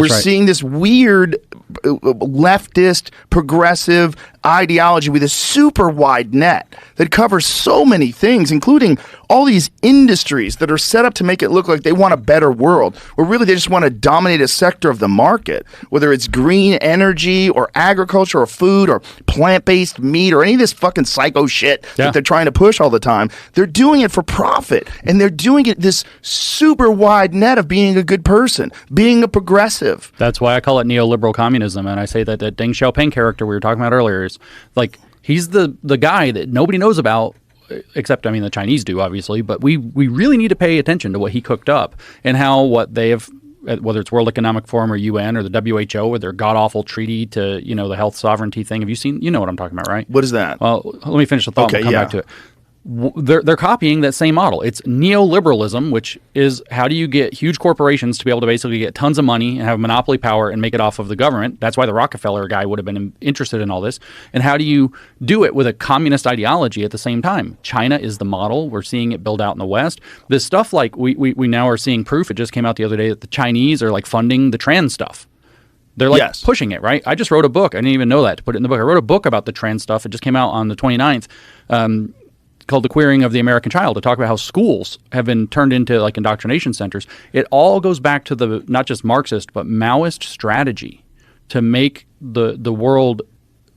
We're seeing this weird leftist, progressive ideology with a super wide net that covers so many things, including all these industries that are set up to make it look like they want a better world, where really they just want to dominate a sector of the market, whether it's green energy or agriculture or food or plant-based meat or any of this fucking psycho shit that they're trying to push all the time. They're doing it for profit, and they're doing it this super wide net of being a good person, being a progressive. That's why I call it neoliberal communism, and I say that Deng Xiaoping character we were talking about earlier is like he's the guy that nobody knows about, except I mean the Chinese do obviously, but we really need to pay attention to what he cooked up and how what they have, whether it's World Economic Forum or UN or the WHO with their god-awful treaty to, the health sovereignty thing. Have you seen, what I'm talking about, right? What is that? Well, let me finish the thought and we'll come back to it. They're copying that same model. It's neoliberalism, which is how do you get huge corporations to be able to basically get tons of money and have monopoly power and make it off of the government. That's why the Rockefeller guy would have been interested in all this. And how do you do it with a communist ideology at the same time? China is the model. We're seeing it build out in the West. This stuff, like we now are seeing proof. It just came out the other day that the Chinese are like funding the trans stuff. They're like pushing it, right? I just wrote a book. I didn't even know that to put it in the book. I wrote a book about the trans stuff. It just came out on the 29th. Called The Queering of the American Child, to talk about how schools have been turned into like indoctrination centers. It all goes back to the not just Marxist but Maoist strategy to make the world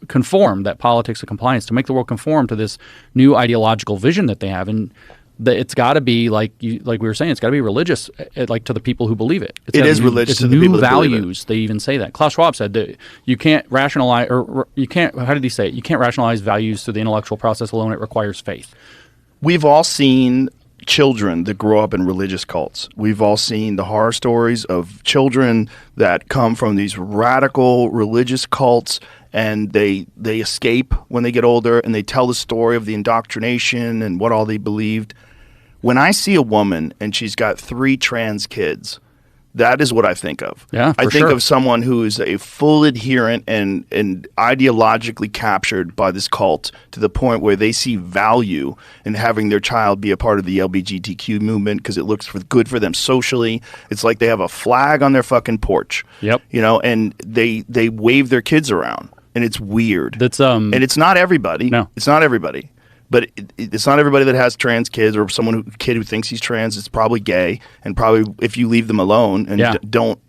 conform, that politics of compliance, to make the world conform to this new ideological vision that they have. And it's got to be like we were saying, it's got to be religious, like to the people who believe it. It is religious to the people that believe it. Values. They even say that. Klaus Schwab said that you can't rationalize, or you can't. How did he say it? You can't rationalize values through the intellectual process alone. It requires faith. We've all seen children that grow up in religious cults. We've all seen the horror stories of children that come from these radical religious cults, and they escape when they get older, and they tell the story of the indoctrination and what all they believed. When I see a woman and she's got 3 trans kids, that is what I think of. Yeah, I think of someone who is a full adherent and ideologically captured by this cult to the point where they see value in having their child be a part of the LGBTQ movement because it looks good for them socially. It's like they have a flag on their fucking porch. Yep. And they wave their kids around, and it's weird. That's and it's not everybody. No, it's not everybody. But it's not everybody that has trans kids or kid who thinks he's trans. It's probably gay, and probably if you leave them alone and don't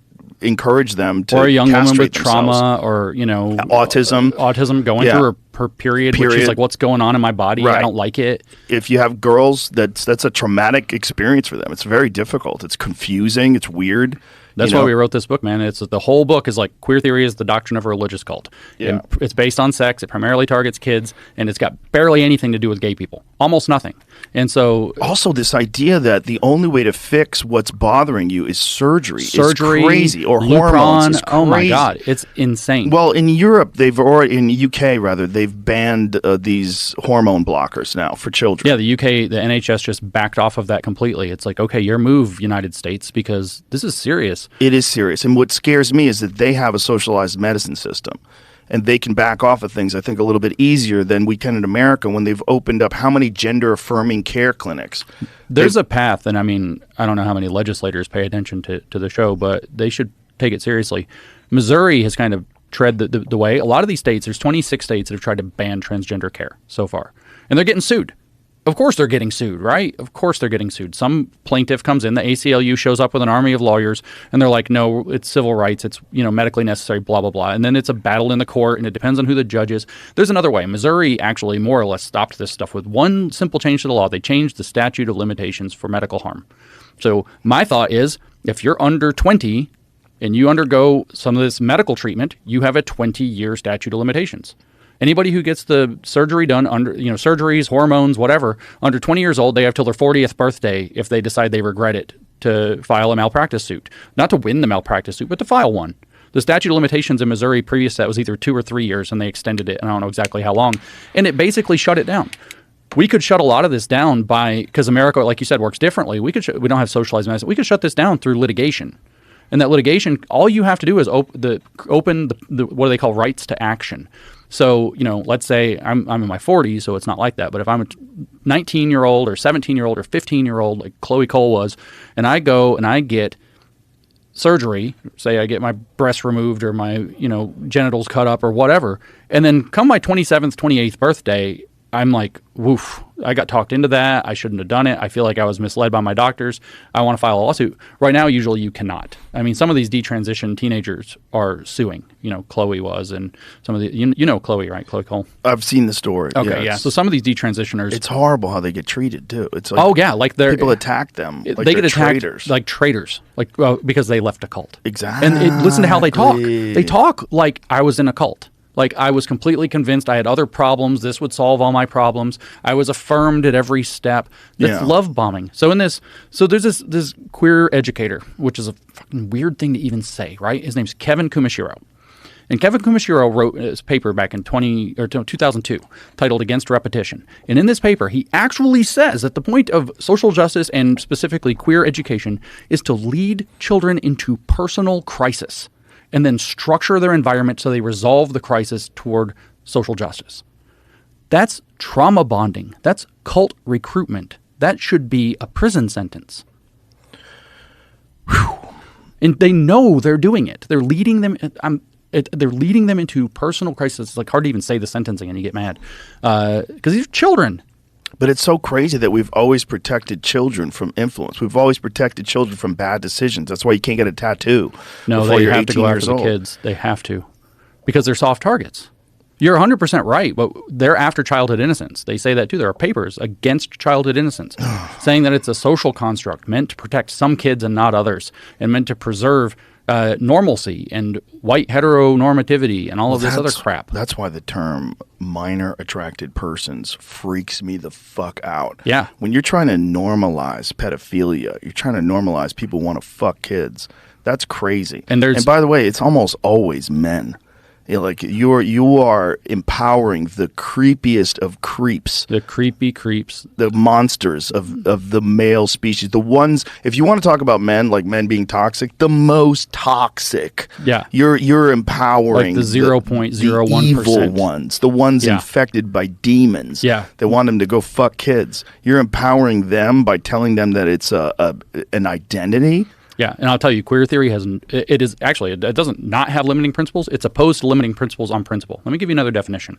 encourage them to, or a young woman with themselves. trauma or autism going through her period, which is like, what's going on in my body? Right. I don't like it. If you have girls, that's a traumatic experience for them. It's very difficult. It's confusing. It's weird. That's why we wrote this book, man. It's the whole book is like queer theory is the doctrine of a religious cult. Yeah. And it's based on sex. It primarily targets kids, and it's got barely anything to do with gay people. Almost nothing. And so also this idea that the only way to fix what's bothering you is surgery is crazy, or Lupron, hormones is crazy. Oh my God, it's insane. Well, in Europe, in the UK rather, they've banned these hormone blockers now for children. Yeah, the UK, the NHS just backed off of that completely. It's like, okay, your move, United States, because this is serious. It is serious. And what scares me is that they have a socialized medicine system, and they can back off of things, I think, a little bit easier than we can in America when they've opened up how many gender-affirming care clinics. There's a path, and I mean, I don't know how many legislators pay attention to the show, but they should take it seriously. Missouri has kind of tread the way. A lot of these states, there's 26 states that have tried to ban transgender care so far, and they're getting sued. Of course they're getting sued, right? Of course they're getting sued. Some plaintiff comes in, the ACLU shows up with an army of lawyers, and they're like, no, it's civil rights, it's medically necessary, blah, blah, blah. And then it's a battle in the court, and it depends on who the judge is. There's another way. Missouri actually more or less stopped this stuff with one simple change to the law. They changed the statute of limitations for medical harm. So my thought is, if you're under 20 and you undergo some of this medical treatment, you have a 20-year statute of limitations. Anybody who gets the surgery done under, surgeries, hormones, whatever, under 20 years old, they have till their 40th birthday if they decide they regret it to file a malpractice suit. Not to win the malpractice suit, but to file one. The statute of limitations in Missouri previous to that was either 2 or 3 years, and they extended it, and I don't know exactly how long. And it basically shut it down. We could shut a lot of this down because America, like you said, works differently. We don't have socialized medicine. We could shut this down through litigation. And that litigation, all you have to do is open the what do they call rights to action. So, let's say I'm in my 40s, so it's not like that. But if I'm a 19-year-old or 17-year-old or 15-year-old, like Chloe Cole was, and I go and I get surgery, say I get my breast removed or my, genitals cut up or whatever, and then come my 27th, 28th birthday, I'm like, woof, I got talked into that. I shouldn't have done it. I feel like I was misled by my doctors. I want to file a lawsuit. Right now, usually you cannot. I mean, some of these detransition teenagers are suing. Chloe was, and some of the, Chloe, right? Chloe Cole. I've seen the story. Okay, yeah. So some of these detransitioners. It's horrible how they get treated, too. It's like, oh, yeah. Like people attack them. Like they get attacked traitors. like traitors. Like, because they left a cult. Exactly. And listen to how they talk. They talk like I was in a cult. Like I was completely convinced I had other problems. This would solve all my problems. I was affirmed at every step. That's love bombing. So there's this queer educator, which is a fucking weird thing to even say, right? His name's Kevin Kumashiro. And Kevin Kumashiro wrote his paper back in 2002 titled Against Repetition. And in this paper, he actually says that the point of social justice and specifically queer education is to lead children into personal crisis and then structure their environment so they resolve the crisis toward social justice. That's trauma bonding. That's cult recruitment. That should be a prison sentence. Whew. And they know they're doing it. They're leading them. They're leading them into personal crisis. It's like hard to even say the sentencing, and you get mad because these are children. But it's so crazy that we've always protected children from influence. We've always protected children from bad decisions. That's why you can't get a tattoo. No, they have to go after the kids. They have to, because they're soft targets. You're 100% right, but they're after childhood innocence. They say that too. There are papers against childhood innocence, saying that it's a social construct meant to protect some kids and not others, and meant to preserve normalcy and white heteronormativity and all of this other crap. That's why the term minor attracted persons freaks me the fuck out. Yeah. When you're trying to normalize pedophilia, you're trying to normalize people who want to fuck kids. That's crazy. And by the way, it's almost always men. Like you are empowering the creepiest of creeps. The creepy creeps. The monsters of the male species. The ones, if you want to talk about men, like men being toxic, the most toxic. Yeah. You're empowering like the 0.01%. The evil ones. The ones infected by demons. Yeah. That want them to go fuck kids. You're empowering them by telling them that it's an identity. Yeah, and I'll tell you, queer theory it doesn't not have limiting principles. It's opposed to limiting principles on principle. Let me give you another definition.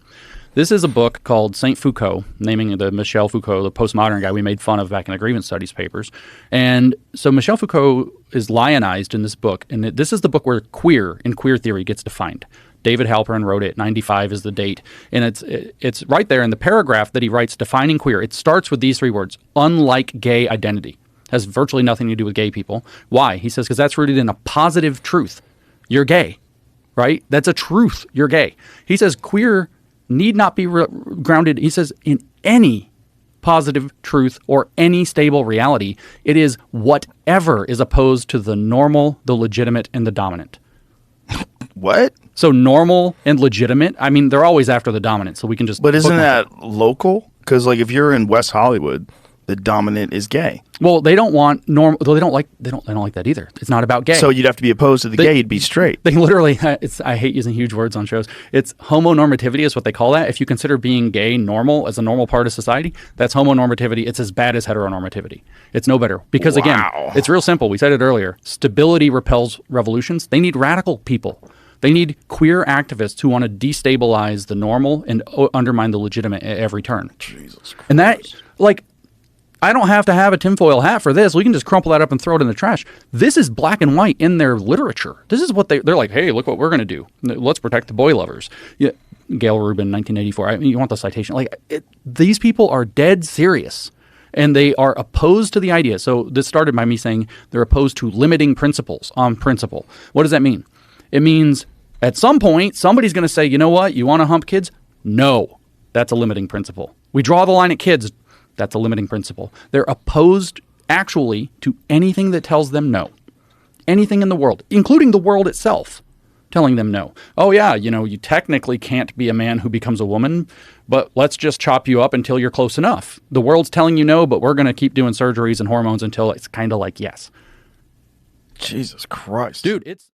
This is a book called Saint Foucault, naming the Michel Foucault, the postmodern guy we made fun of back in the grievance studies papers. And so Michel Foucault is lionized in this book, and this is the book where queer in queer theory gets defined. David Halperin wrote it. 95 is the date. And it's right there in the paragraph that he writes defining queer. It starts with these three words: unlike gay identity. Has virtually nothing to do with gay people. Why? He says, because that's rooted in a positive truth. You're gay, right? That's a truth. You're gay. He says queer need not be grounded, he says, in any positive truth or any stable reality. It is whatever is opposed to the normal, the legitimate, and the dominant. What? So normal and legitimate, I mean, they're always after the dominant, so we can just... But isn't that local? Because like if you're in West Hollywood, the dominant is gay. Well, they don't want normal. They don't like that either. It's not about gay. So you'd have to be opposed to the gay. You'd be straight. They literally. I hate using huge words on shows. It's homonormativity is what they call that. If you consider being gay normal as a normal part of society, that's homonormativity. It's as bad as heteronormativity. It's no better because again, it's real simple. We said it earlier. Stability repels revolutions. They need radical people. They need queer activists who want to destabilize the normal and undermine the legitimate at every turn. Jesus Christ. And that, like. I don't have to have a tinfoil hat for this. We can just crumple that up and throw it in the trash. This is black and white in their literature. This is what they're like, hey, look what we're going to do. Let's protect the boy lovers. Yeah, Gail Rubin, 1984. I mean, you want the citation. These people are dead serious, and they are opposed to the idea. So this started by me saying they're opposed to limiting principles on principle. What does that mean? It means at some point, somebody's going to say, you know what? You want to hump kids? No. That's a limiting principle. We draw the line at kids. That's a limiting principle. They're opposed, actually, to anything that tells them no. Anything in the world, including the world itself, telling them no. Oh, yeah, you technically can't be a man who becomes a woman, but let's just chop you up until you're close enough. The world's telling you no, but we're going to keep doing surgeries and hormones until it's kind of like yes. Jesus Christ. Dude, it's...